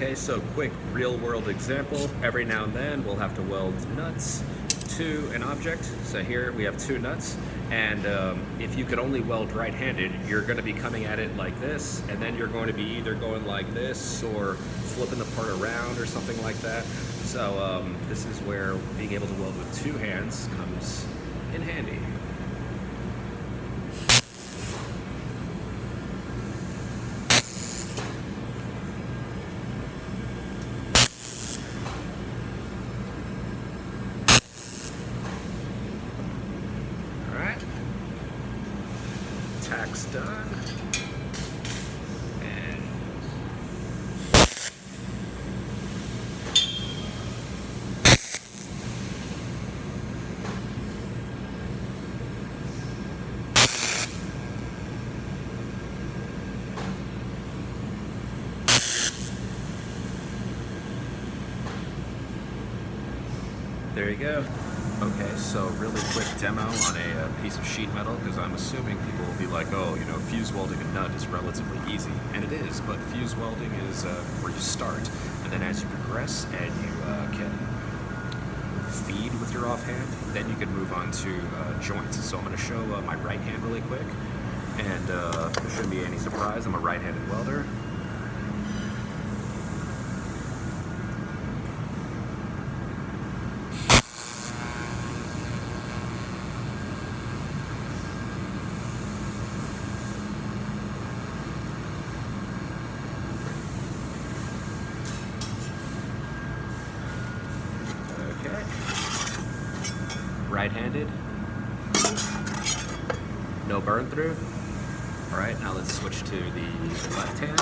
Okay, so quick real world example. Every now and then we'll have to weld nuts to an object. So here we have two nuts, and if you could only weld right-handed, you're going to be coming at it like this, and then you're going to be either going like this or flipping the part around or something like that. So this is where being able to weld with two hands comes in handy. Tack's done. And there you go. Okay, so really quick demo on a piece of sheet metal, because I'm assuming people will be like, oh, you know, fuse welding a nut is relatively easy. And it is, but fuse welding is where you start, and then as you progress and you can feed with your offhand, then you can move on to joints. So I'm going to show my right hand really quick, and there shouldn't be any surprise, I'm a right-handed welder. Right-handed, no burn through. All right, now let's switch to the left hand.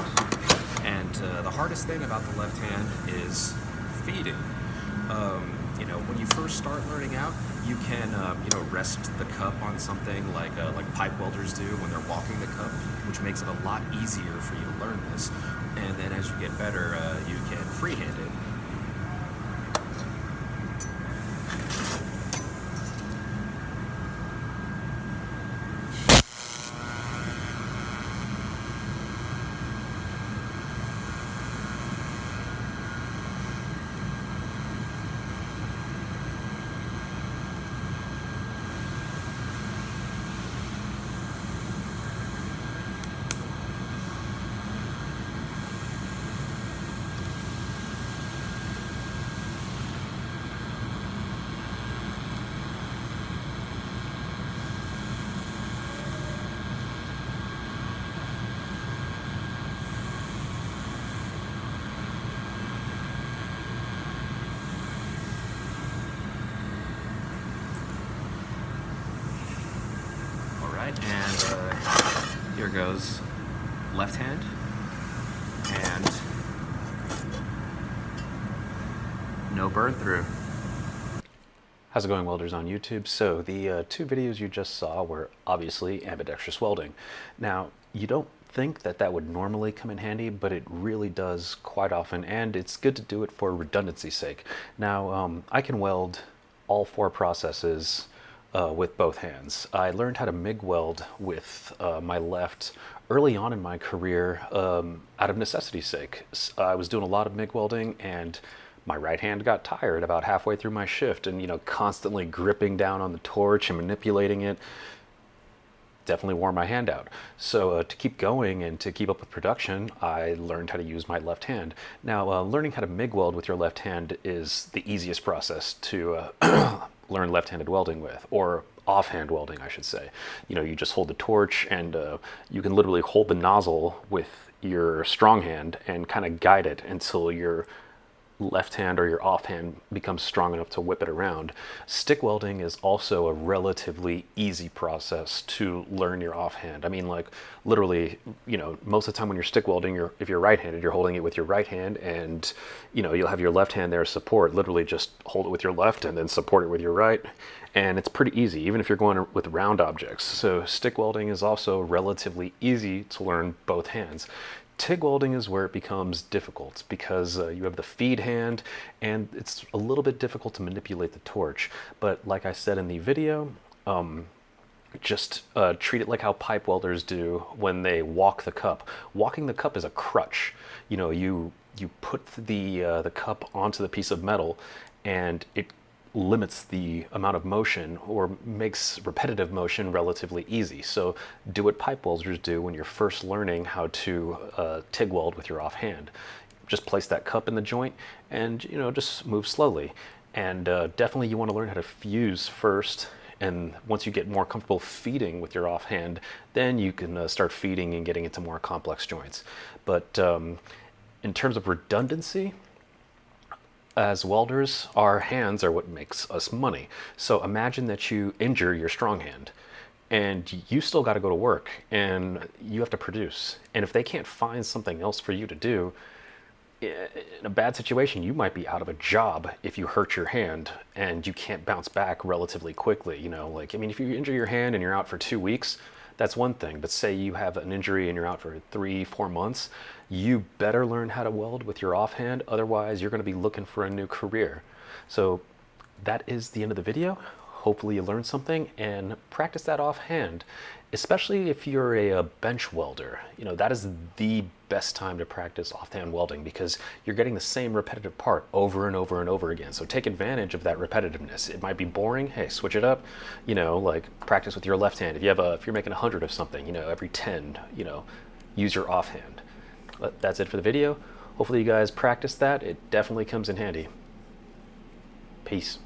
And the hardest thing about the left hand is feeding. You know, when you first start learning out, you can you know, rest the cup on something like pipe welders do when they're walking the cup, which makes it a lot easier for you to learn this. And then as you get better, you can freehand it. And here goes left hand, and no burn through. How's it going, welders on YouTube? So the two videos you just saw were obviously ambidextrous welding. Now, you don't think that that would normally come in handy, but it really does quite often, and it's good to do it for redundancy's sake. Now, I can weld all four processes with both hands. I learned how to MIG weld with my left early on in my career out of necessity's sake. I was doing a lot of MIG welding, and my right hand got tired about halfway through my shift, and, you know, constantly gripping down on the torch and manipulating it definitely wore my hand out. So to keep going and to keep up with production, I learned how to use my left hand. Now, learning how to MIG weld with your left hand is the easiest process to learn left-handed welding with, or offhand welding, I should say. You know, you just hold the torch, and you can literally hold the nozzle with your strong hand and kind of guide it until your left hand or your offhand becomes strong enough to whip it around. Stick welding is also a relatively easy process to learn your offhand. I mean, like, literally, you know, most of the time when you're stick welding, if you're right-handed, you're holding it with your right hand, and, you know, you'll have your left hand there support. Literally just hold it with your left and then support it with your right. And it's pretty easy, even if you're going with round objects. So stick welding is also relatively easy to learn both hands. TIG welding is where it becomes difficult, because you have the feed hand, and it's a little bit difficult to manipulate the torch. But like I said in the video, just treat it like how pipe welders do when they walk the cup. Walking the cup is a crutch. You know, you you put the cup onto the piece of metal, and it limits the amount of motion or makes repetitive motion relatively easy. So do what pipe welders do when you're first learning how to TIG weld with your offhand. Just place that cup in the joint and just move slowly. And definitely you want to learn how to fuse first, and once you get more comfortable feeding with your offhand, then you can start feeding and getting into more complex joints. But in terms of redundancy, as welders, our hands are what makes us money. So imagine that you injure your strong hand and you still got to go to work and you have to produce. And if they can't find something else for you to do, in a bad situation, you might be out of a job if you hurt your hand and you can't bounce back relatively quickly. If you injure your hand and you're out for 2 weeks, that's one thing. But say you have an injury and you're out for 3-4 months, you better learn how to weld with your offhand. Otherwise, you're going to be looking for a new career. So that is the end of the video. Hopefully you learned something, and practice that offhand, especially if you're a bench welder. That is the best time to practice offhand welding because you're getting the same repetitive part over and over and over again. So take advantage of that repetitiveness. It might be boring. Hey, switch it up. Practice with your left hand. If you're making 100 of something, every 10, use your offhand. But that's it for the video. Hopefully you guys practice that. It definitely comes in handy. Peace.